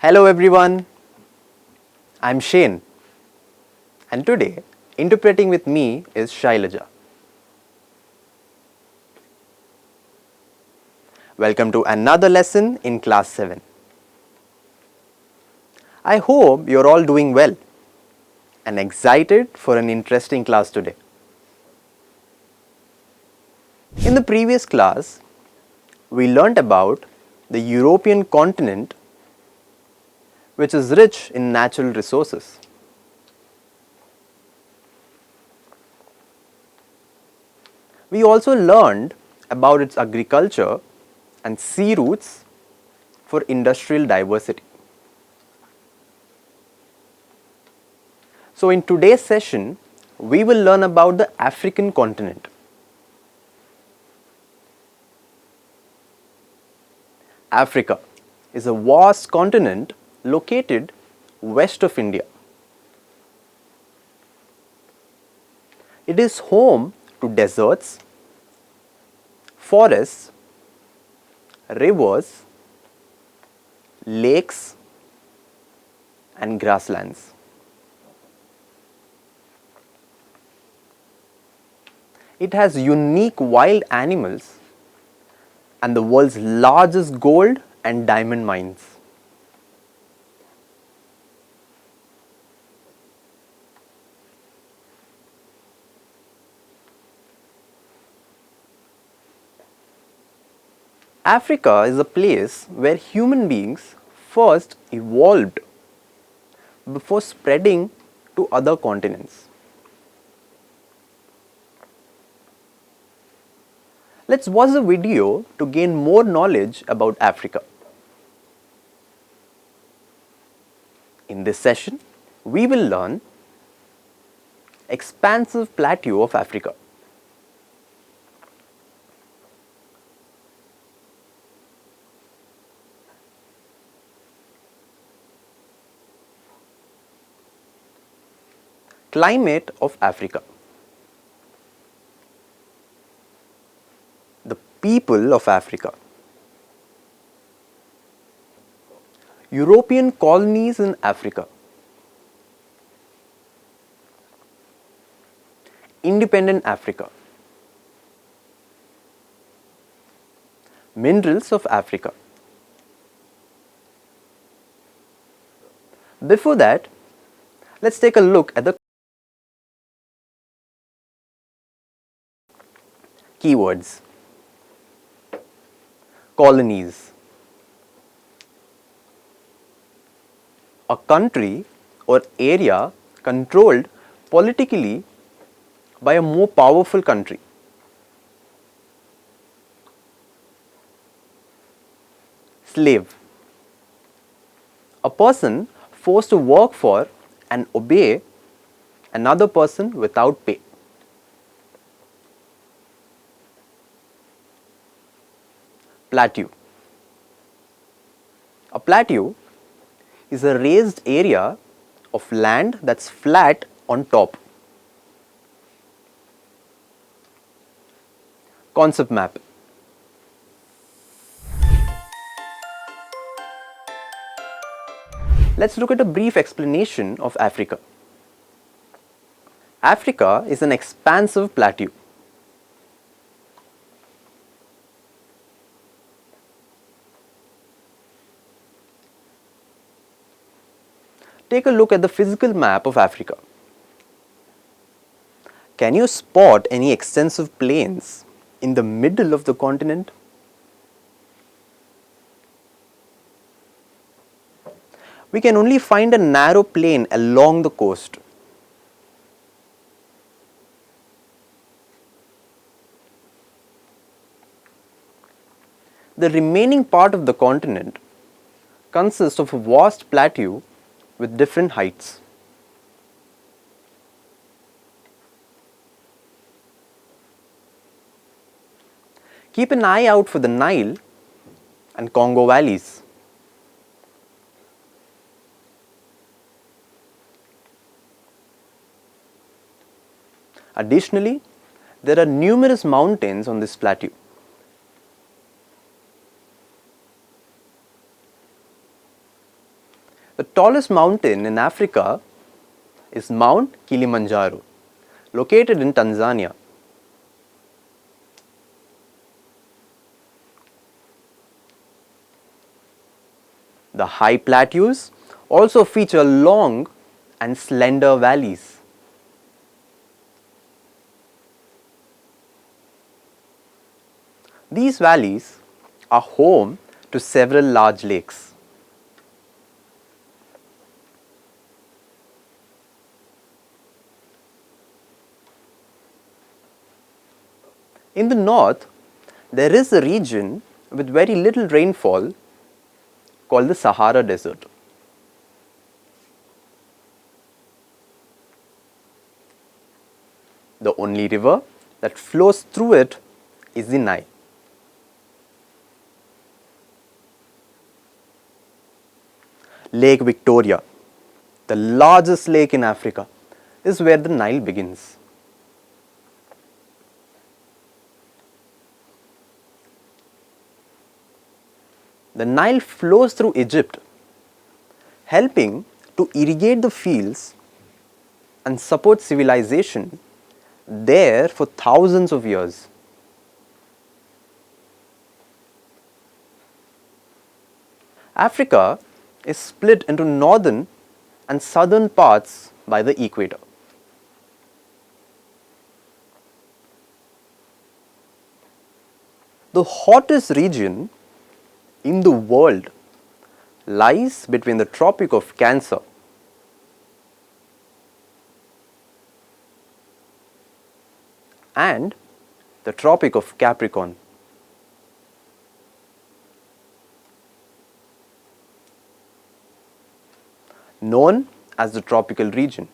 Hello everyone, I'm Shane and today interpreting with me is Shailaja. Welcome to another lesson in class 7. I hope you're all doing well and excited for an interesting class today. In the previous class, we learnt about the European continent, which is rich in natural resources. We also learned about its agriculture and sea routes for industrial diversity. So in today's session, we will learn about the African continent. Africa is a vast continent located west of India. It is home to deserts, forests, rivers, lakes, and grasslands. It has unique wild animals and the world's largest gold and diamond mines. Africa is a place where human beings first evolved before spreading to other continents. Let's watch the video to gain more knowledge about Africa. In this session, we will learn expansive plateau of Africa. Climate of Africa. The people of Africa. European colonies in Africa. Independent Africa. Minerals of Africa. Before that, let's take a look at the keywords. Colonies. A country or area controlled politically by a more powerful country. Slave. A person forced to work for and obey another person without pay. Plateau. A plateau is a raised area of land that's flat on top. Concept map. Let's look at a brief explanation of Africa. Africa is an expansive plateau. Take a look at the physical map of Africa. Can you spot any extensive plains in the middle of the continent? We can only find a narrow plain along the coast. The remaining part of the continent consists of a vast plateau with different heights. Keep an eye out for the Nile and Congo valleys. Additionally, there are numerous mountains on this plateau. tallest mountain in Africa is Mount Kilimanjaro, located in Tanzania. The high plateaus also feature long and slender valleys. These valleys are home to several large lakes. In the north, there is a region with very little rainfall called the Sahara Desert. The only river that flows through it is the Nile. Lake Victoria, the largest lake in Africa, is where the Nile begins. The Nile flows through Egypt, helping to irrigate the fields and support civilization there for thousands of years. Africa is split into northern and southern parts by the equator. The hottest region in the world lies between the Tropic of Cancer and the Tropic of Capricorn. Known as the tropical region.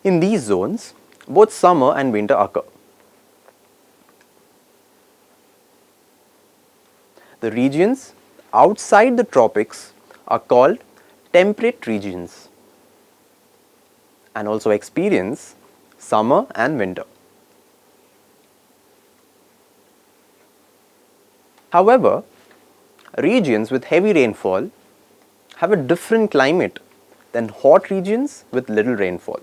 In these zones, both summer and winter occur. The regions outside the tropics are called temperate regions and also experience summer and winter. However, regions with heavy rainfall have a different climate than hot regions with little rainfall.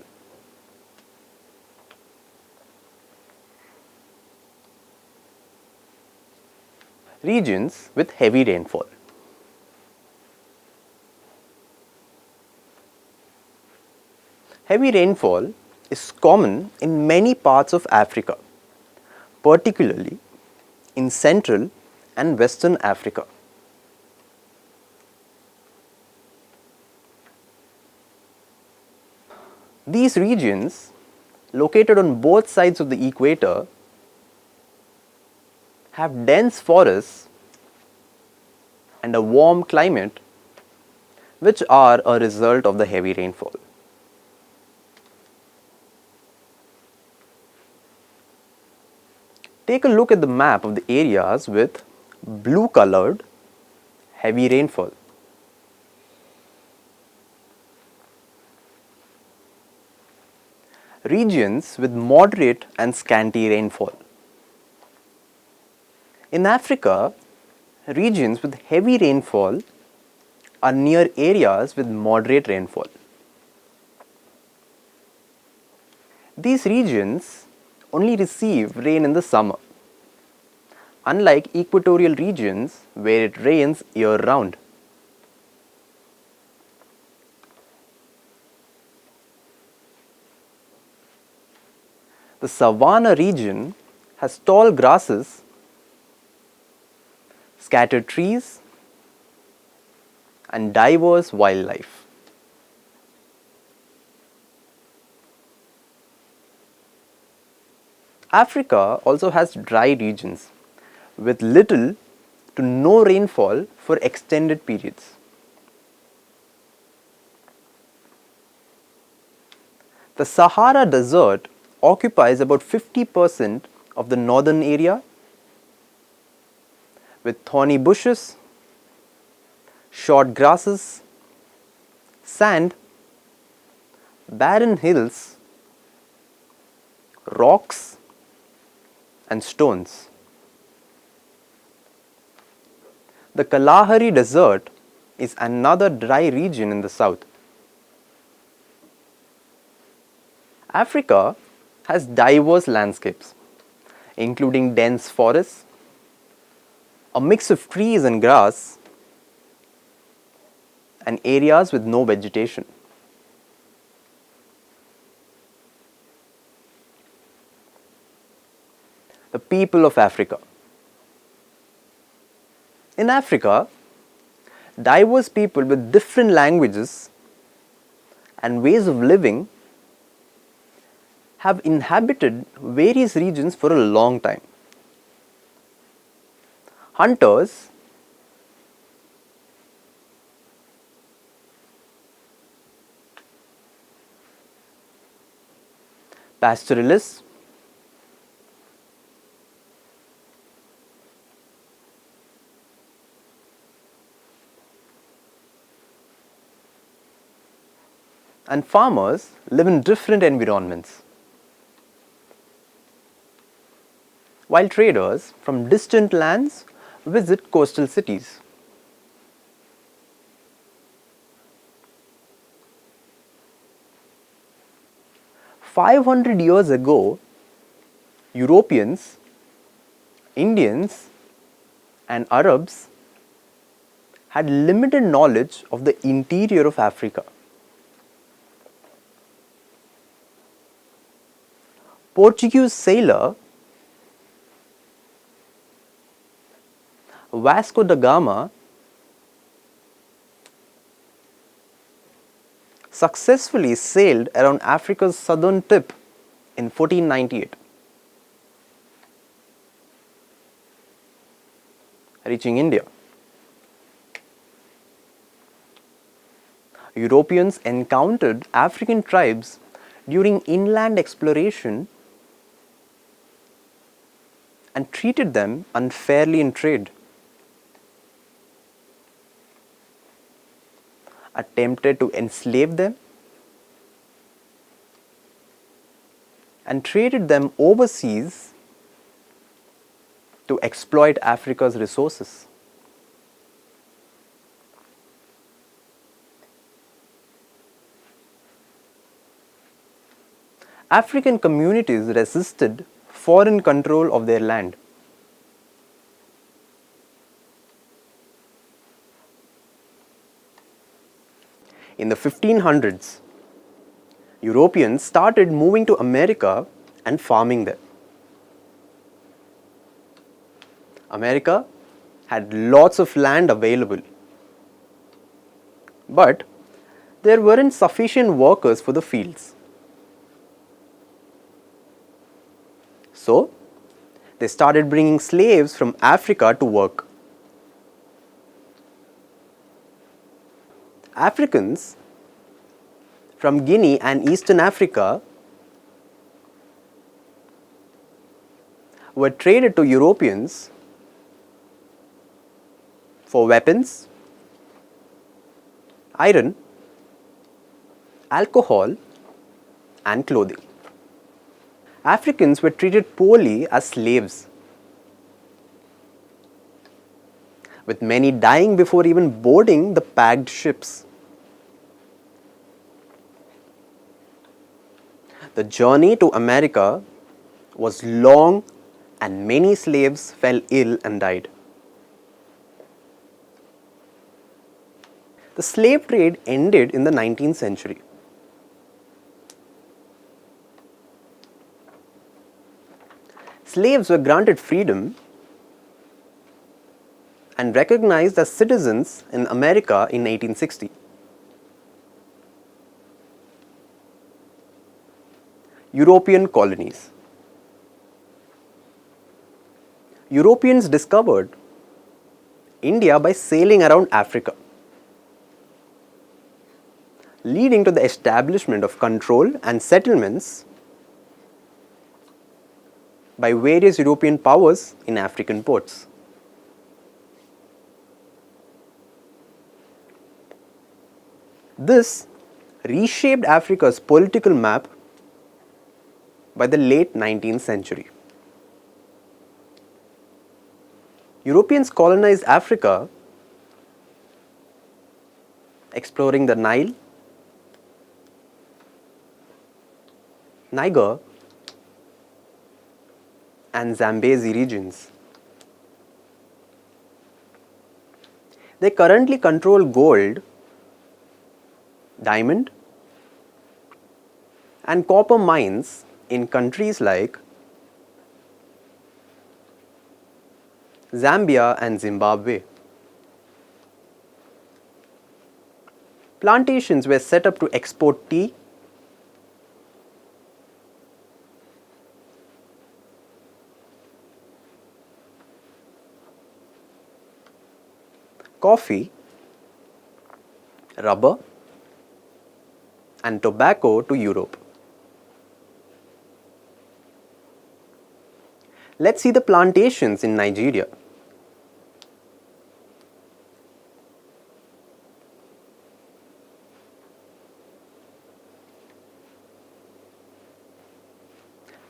Regions with heavy rainfall. Heavy rainfall is common in many parts of Africa, particularly in Central and Western Africa. These regions, located on both sides of the equator, have dense forests and a warm climate, which are a result of the heavy rainfall. Take a look at the map of the areas with blue colored heavy rainfall. Regions with moderate and scanty rainfall. In Africa, regions with heavy rainfall are near areas with moderate rainfall. These regions only receive rain in the summer, unlike equatorial regions where it rains year-round. The savanna region has tall grasses, scattered trees, and diverse wildlife. Africa also has dry regions with little to no rainfall for extended periods. The Sahara Desert occupies about 50% of the northern area, with thorny bushes, short grasses, sand, barren hills, rocks, and stones. The Kalahari Desert is another dry region in the south. Africa has diverse landscapes, including dense forests, a mix of trees and grass, and areas with no vegetation. The people of Africa. In Africa, diverse people with different languages and ways of living have inhabited various regions for a long time. Hunters, pastoralists, and farmers live in different environments, while traders from distant lands visit coastal cities. "500 years ago, Europeans, Indians, and Arabs had limited knowledge of the interior of Africa. Portuguese sailor Vasco da Gama successfully sailed around Africa's southern tip in 1498, reaching India. Europeans encountered African tribes during inland exploration and treated them unfairly in trade. Attempted to enslave them and traded them overseas to exploit Africa's resources. African communities resisted foreign control of their land. In the 1500s, Europeans started moving to America and farming there. America had lots of land available, but there weren't sufficient workers for the fields. So, they started bringing slaves from Africa to work. Africans from Guinea and Eastern Africa were traded to Europeans for weapons, iron, alcohol, and clothing. Africans were treated poorly as slaves, with many dying before even boarding the packed ships. The journey to America was long and many slaves fell ill and died. The slave trade ended in the 19th century. Slaves were granted freedom and recognized as citizens in America in 1860. European colonies. Europeans discovered India by sailing around Africa, leading to the establishment of control and settlements by various European powers in African ports. This reshaped Africa's political map by the late 19th century. Europeans colonized Africa exploring the Nile, Niger, and Zambezi regions. They currently control gold, diamond, and copper mines in countries like Zambia and Zimbabwe. Plantations were set up to export tea, coffee, rubber, and tobacco to Europe. Let's see the plantations in Nigeria.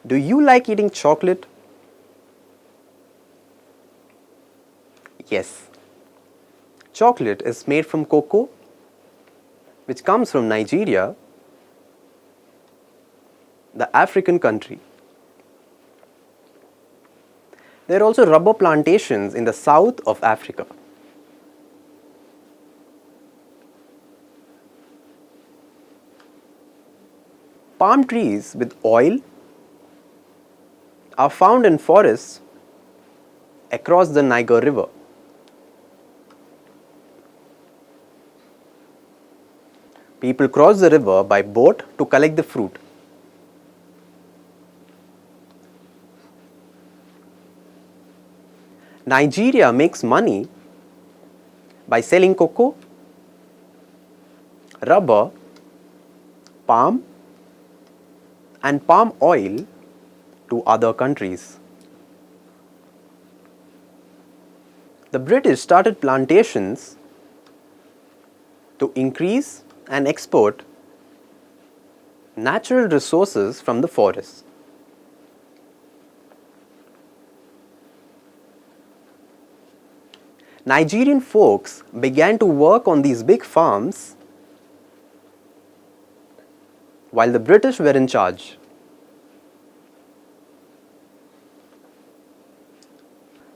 Do you like eating chocolate? Yes. Chocolate is made from cocoa, which comes from Nigeria, the African country. There are also rubber plantations in the south of Africa. Palm trees with oil are found in forests across the Niger River. People cross the river by boat to collect the fruit. Nigeria makes money by selling cocoa, rubber, palm, and palm oil to other countries. The British started plantations to increase and export natural resources from the forest. Nigerian folks began to work on these big farms while the British were in charge.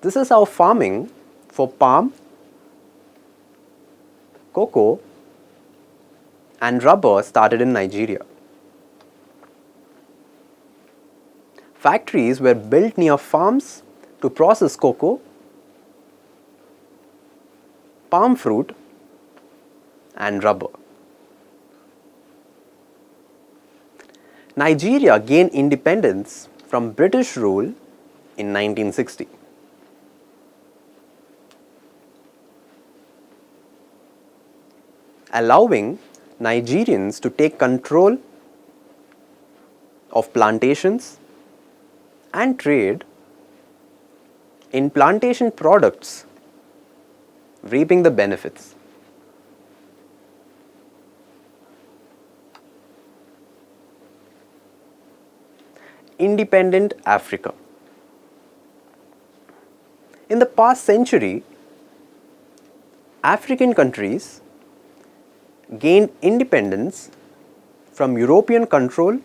This is how farming for palm, cocoa, and rubber started in Nigeria. Factories were built near farms to process cocoa, palm fruit, and rubber. Nigeria gained independence from British rule in 1960. Allowing Nigerians to take control of plantations and trade in plantation products, reaping the benefits. Independent Africa. In the past century, African countries gained independence from European control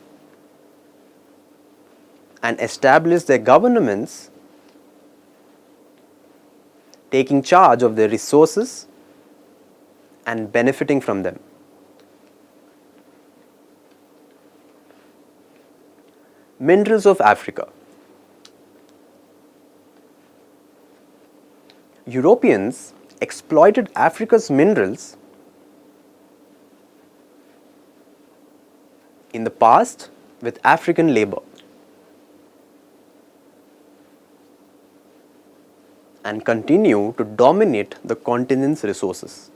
and established their governments, taking charge of their resources and benefiting from them. Minerals of Africa. Europeans exploited Africa's minerals in the past with African labor and continue to dominate the continent's resources.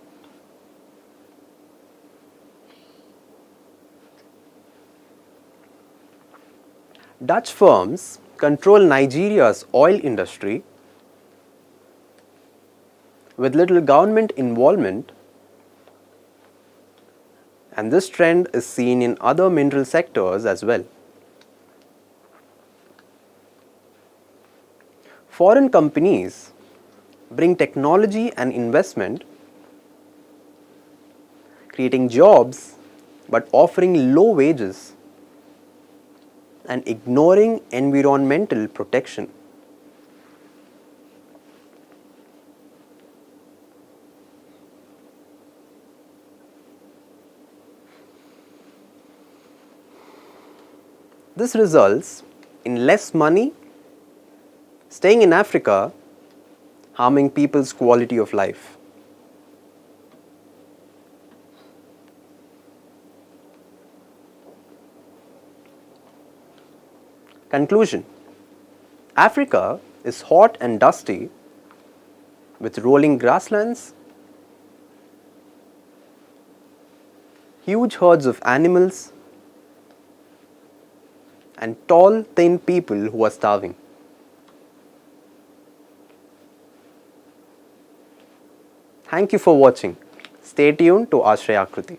Dutch firms control Nigeria's oil industry with little government involvement, and this trend is seen in other mineral sectors as well. Foreign companies bring technology and investment creating jobs but offering low wages and ignoring environmental protection. This results in less money staying in Africa, harming people's quality of life. Conclusion: Africa is hot and dusty with rolling grasslands, huge herds of animals, and tall, thin people who are starving. Thank you for watching. Stay tuned to Ashray Akruti.